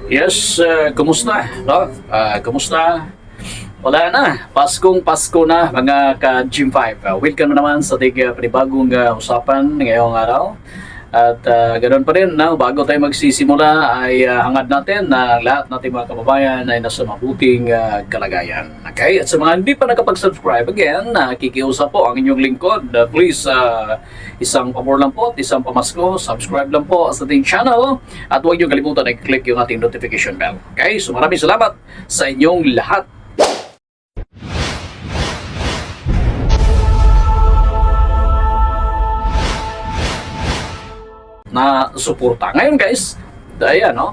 Yes, kumusta? No? Kumusta? Wala na. Pasko na mga ka-Gym 5. Welcome na naman sa ating panibagong usapan ngayong araw. At ganoon pa rin, no? Bago tayo magsisimula ay hangad natin na lahat nating mga kababayan ay nasa mabuting kalagayan. Okay? At sa mga hindi pa nakapag-subscribe, again, kikiusap po ang inyong lingkod. Please, isang pabor lang po at isang pamasko, subscribe lang po sa ating channel at huwag niyo kalimutan na i-click yung ating notification bell. Okay? So maraming salamat sa inyong lahat. Na suporta. Ngayon guys, ayan no,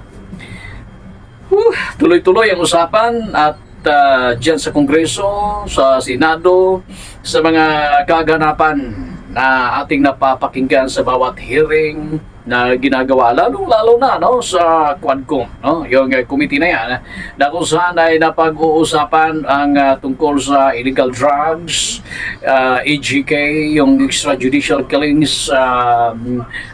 tuloy-tuloy ang usapan at dyan sa Kongreso, sa Senado, sa mga kaganapan na ating napapakinggan sa bawat hearing na ginagawa, lalo na no, sa Quadcom, no, yung committee na yan, na kung saan ay napag-uusapan ang tungkol sa illegal drugs, AGK, yung extrajudicial killings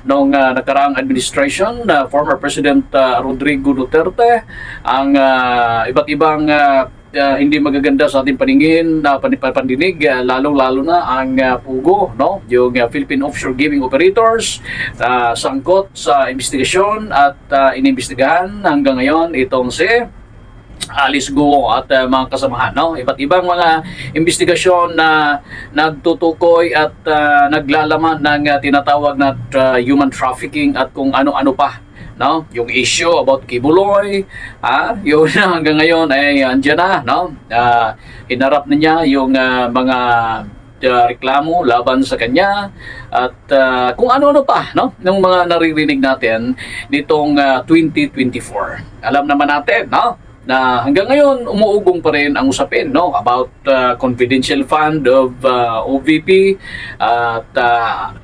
noong nakaraang administration, former President Rodrigo Duterte, ang iba't ibang hindi magaganda sa ating paningin na pandinig, lalong-lalo na ang PUGO, no? Yung Philippine Offshore Gaming Operators, sangkot sa investigasyon at inimbestigahan hanggang ngayon itong si Alice Guo at mga kasamahan, no? Iba't ibang mga investigasyon na nagtutukoy at naglalaman ng tinatawag na human trafficking at kung ano-ano pa, no? Yung issue about Kibuloy, yun hanggang ngayon ay andyan na, no? Hinarap na niya yung mga reklamo laban sa kanya at kung ano-ano pa, no? Ng mga naririnig natin nitong 2024. Alam naman natin, no, na hanggang ngayon umuugong pa rin ang usapin, no, about confidential fund of OVP at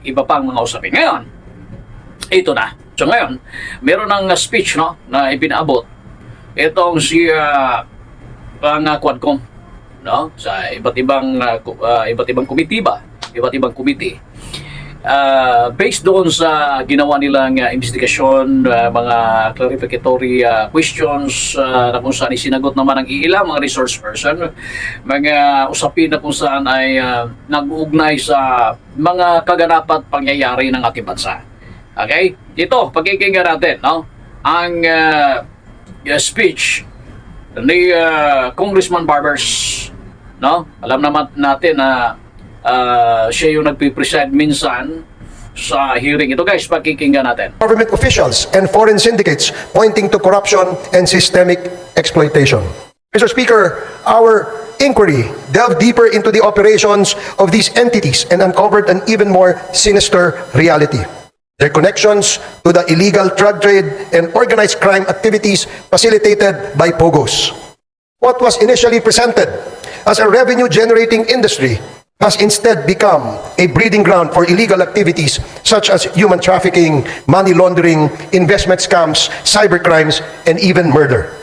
iba pang mga usapin. Ngayon, ito na. So ngayon, meron ng speech, no, na ipinaabot itong si Quadcom, no, sa iba't ibang committee ba, iba't ibang committee. Based doon sa ginawa nilang investigasyon, mga clarificatory questions na kung saan isinagot naman ang ilang mga resource person, mga usapin na kung saan ay nag-uugnay sa mga kaganapan at pangyayari ng ating bansa. Okay? Ito, pagkikinggan natin, no, ang speech ni Congressman Barbers, no? Alam naman natin na siya yung nagpipreside minsan sa hearing ito. Guys, pakikinggan natin. Government officials and foreign syndicates pointing to corruption and systemic exploitation. Mr. Speaker, our inquiry delved deeper into the operations of these entities and uncovered an even more sinister reality. Their connections to the illegal drug trade and organized crime activities facilitated by POGOs. What was initially presented as a revenue-generating industry has instead become a breeding ground for illegal activities such as human trafficking, money laundering, investment scams, cybercrimes, and even murder.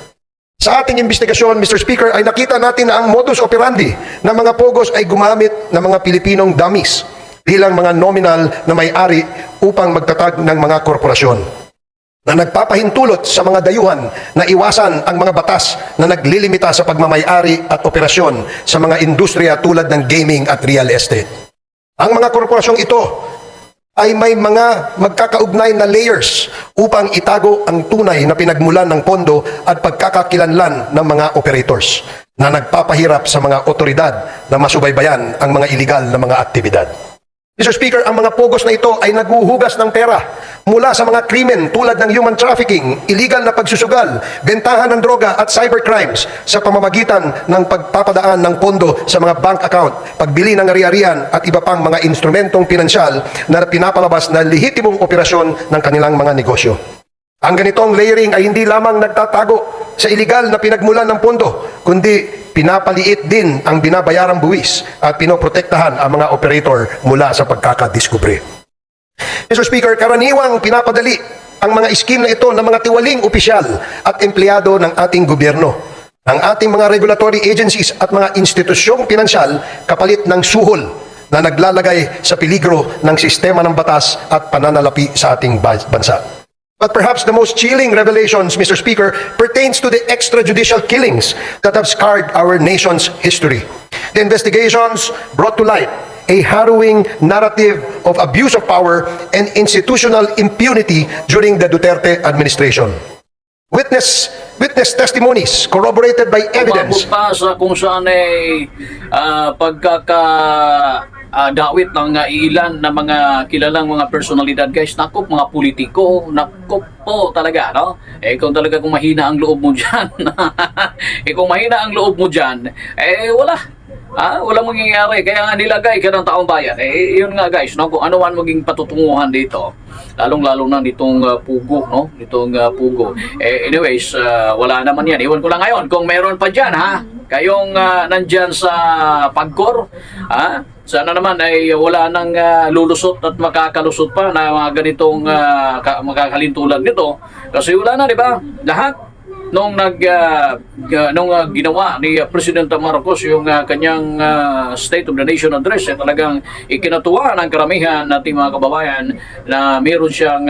Sa ating investigasyon, Mr. Speaker, ay nakita natin na ang modus operandi ng mga POGOs ay gumamit ng mga Pilipinong dummies bilang mga nominal na may-ari upang magtatag ng mga korporasyon na nagpapahintulot sa mga dayuhan na iwasan ang mga batas na naglilimita sa pagmamay-ari at operasyon sa mga industriya tulad ng gaming at real estate. Ang mga korporasyong ito ay may mga magkakaugnay na layers upang itago ang tunay na pinagmulan ng pondo at pagkakakilanlan ng mga operators na nagpapahirap sa mga otoridad na masubaybayan ang mga iligal na mga aktibidad. Mr. Speaker, ang mga POGOs na ito ay naghuhugas ng pera mula sa mga krimen tulad ng human trafficking, illegal na pagsusugal, bentahan ng droga at cybercrimes sa pamamagitan ng pagpapadaan ng pondo sa mga bank account, pagbili ng ari-arian at iba pang mga instrumentong pinansyal na pinapalabas na lehitimong operasyon ng kanilang mga negosyo. Ang ganitong layering ay hindi lamang nagtatago sa illegal na pinagmulan ng pondo, kundi pinapaliit din ang binabayarang buwis at pinoprotektahan ang mga operator mula sa pagkakadiskubre. Mr. Speaker, karaniwang pinapadali ang mga iskim na ito ng mga tiwaling opisyal at empleyado ng ating gobyerno, ng ating mga regulatory agencies at mga institusyong pinansyal kapalit ng suhol na naglalagay sa peligro ng sistema ng batas at pananalapi sa ating bansa. But perhaps the most chilling revelations, Mr. Speaker, pertains to the extrajudicial killings that have scarred our nation's history. The investigations brought to light a harrowing narrative of abuse of power and institutional impunity during the Duterte administration. Witness testimonies corroborated by evidence. Umabot pa sa kung saan ay dawit ng ilan na mga kilalang mga personalidad, guys. Naku, mga politiko, naku po talaga, no? Kung talaga kung mahina ang loob mo dyan, kung mahina ang loob mo dyan, wala. Walang mangyayari. Kaya nga nilagay ka ng taong bayan. Yun nga, guys, no? Kung ano man maging patutunguhan dito, lalong-lalo na nitong pugo, no? Nitong pugo. Anyways, wala naman yan. Iwan ko lang ngayon kung meron pa dyan, ha? Kayong nandyan sa pagkor, ha? Sana naman ay wala nang lulusot at makakalusot pa na mga ganitong makakalintulan nito. Kasi wala na, di ba? Lahat nung ginawa ni Presidente Marcos yung kanyang State of the Nation address, talagang ikinatuwa ng karamihan nating mga kababayan na meron siyang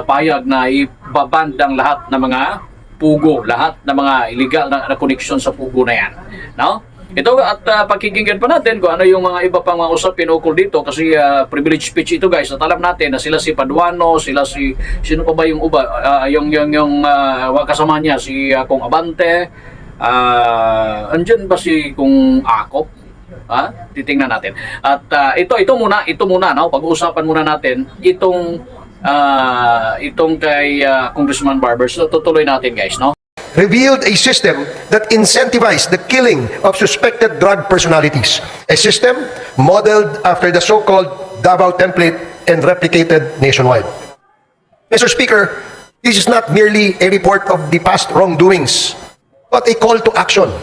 payag na ibaband ang lahat ng mga pugo, lahat ng mga illegal na koneksyon sa pugo na yan, no? Ito at pakikinggan pa natin kung ano yung mga iba pang mga usapin ukol dito kasi privilege speech ito, guys. At alam natin na sila si Paduano, sila si sino pa ba yung uba, yung kasama niya si Kung Abante, andyan ba si Kung Akop? Titingnan natin. At ito muna, no? Pag-uusapan muna natin itong kay Congressman Barbers. So, tutuloy natin, guys, no? Revealed a system that incentivized the killing of suspected drug personalities. A system modeled after the so-called Davao template and replicated nationwide. Mr. Speaker, this is not merely a report of the past wrongdoings, but a call to action.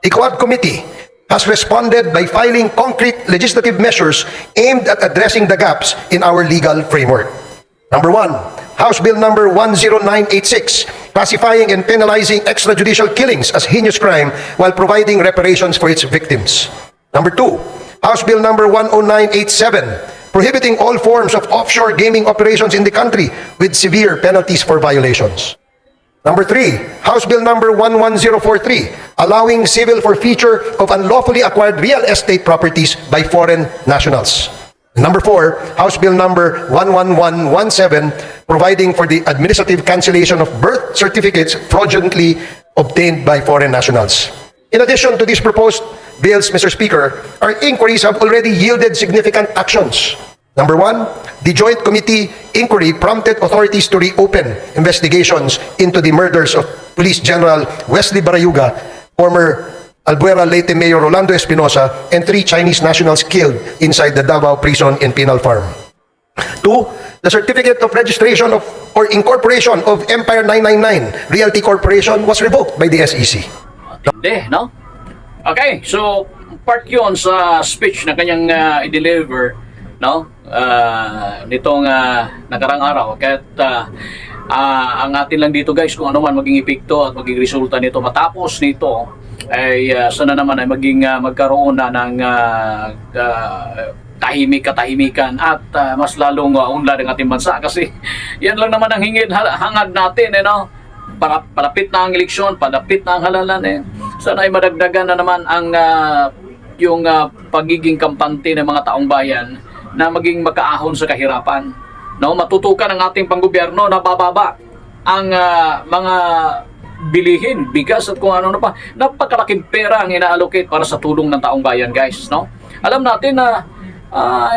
The Quad Committee has responded by filing concrete legislative measures aimed at addressing the gaps in our legal framework. Number 1, House Bill number 10986, classifying and penalizing extrajudicial killings as heinous crime while providing reparations for its victims. Number 2, House Bill number 10987, prohibiting all forms of offshore gaming operations in the country with severe penalties for violations. Number 3, House Bill number 11043, allowing civil forfeiture of unlawfully acquired real estate properties by foreign nationals. Number 4, House Bill number 11117, providing for the administrative cancellation of birth certificates fraudulently obtained by foreign nationals. In addition to these proposed bills, Mr. Speaker, our inquiries have already yielded significant actions. Number 1, the Joint Committee inquiry prompted authorities to reopen investigations into the murders of Police General Wesley Barayuga, former Albuera Leyte Mayor Rolando Espinosa, and 3 Chinese nationals killed inside the Davao Prison and Penal Farm. 2, the certificate of registration of or incorporation of Empire 999 Realty Corporation was revoked by the SEC. Hindi, no? Okay, so part yun sa speech na kanyang i-deliver, no? Nitong nakarang araw. Kahit ang atin lang dito, guys, kung ano man maging epekto at maging resulta nito matapos nito, ay sana naman ay maging magkaroon na ng katahimikan at mas lalong unlad ng ating bansa kasi yan lang naman ang hangad natin, no? Palapit na ang eleksyon, palapit na ang halalan, sana ay madagdagan na naman ang yung pagiging kampante ng mga taong bayan na maging makaahon sa kahirapan, no? Matutukan ang ating panggobyerno na bababa ang mga bilihin, bigas at kung ano na pa. Napakalaking pera ang ina-allocate para sa tulong ng taong bayan, guys, no? Alam natin na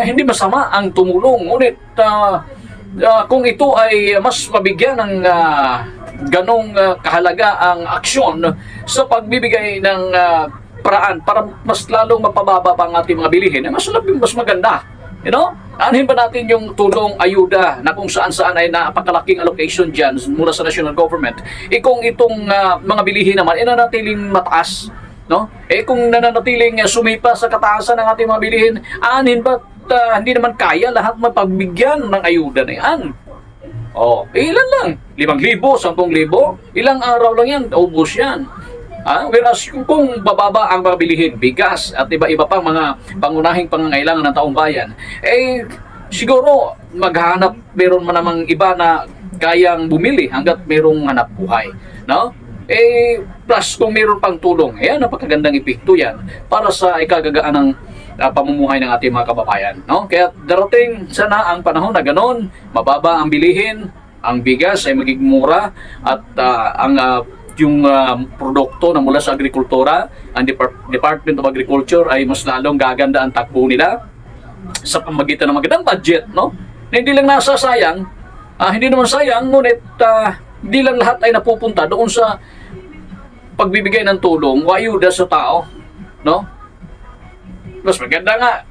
hindi masama ang tumulong, ngunit kung ito ay mas mabigyan ng ganong kahalaga ang aksyon sa pagbibigay ng paraan para mas lalong mapababa pa ang ating mga bilihin, mas maganda. You know? Aanhin ba natin yung tulong, ayuda na kung saan-saan ay napakalaking allocation dyan mula sa national government? Kung itong mga bilihin naman, nanatiling mataas, no? Kung nananatiling sumipa sa kataasan ng ating mga bilihin, aanhin ba hindi naman kaya lahat mapagbigyan ng ayuda na yan? Ilan lang? 5,000, 10,000? Ilang araw lang yan, ubos yan. Whereas kung bababa ang mga bilihin, bigas at iba-iba pang mga pangunahing pangangailangan ng taong bayan, siguro maghanap meron man namang iba na kayang bumili hanggat mayroong hanap buhay, no? Plus kung mayroon pang tulong, napakagandang epekto yan para sa ikagagaan ng pamumuhay ng ating mga kababayan, no? Kaya darating sana ang panahon na ganon, mababa ang bilihin, ang bigas ay magiging mura, at yung produkto na mula sa agrikultura, ang Department of Agriculture ay mas lalong gaganda ang takbo nila sa pamagitan ng magandang budget, no? Na hindi lang nasasayang, hindi naman sayang, ngunit hindi lang lahat ay napupunta doon sa pagbibigay ng tulong o ayuda sa tao, no? Mas maganda nga,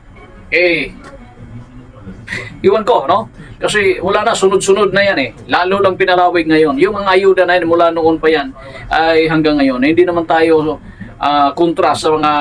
iwan ko, no? Kasi wala na, sunod-sunod na yan lalo lang pinalawig ngayon. Yung mga ayuda na yan mula noon pa yan ay hanggang ngayon, hindi naman tayo kontra sa mga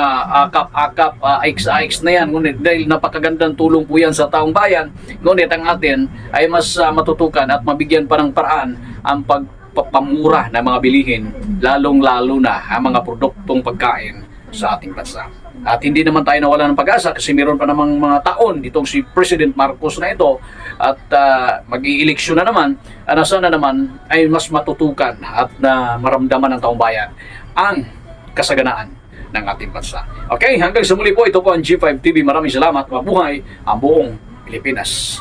akap-akap, AIX na yan, ngunit dahil napakagandang tulong po yan sa taong bayan, ngunit ang atin ay mas matutukan at mabigyan pa ng paraan ang pagpapamura ng mga bilihin, lalong-lalo na ang mga produktong pagkain sa ating bansa. At hindi naman tayo nawala ng pag-asa kasi meron pa namang mga taon ditong si President Marcos na ito, at mag-i-eleksyon na naman, na sana naman ay mas matutukan at na maramdaman ng taong bayan ang kasaganaan ng ating bansa. Okay, hanggang sa muli po, ito po ang G5 TV. Maraming salamat. Mabuhay ang buong Pilipinas.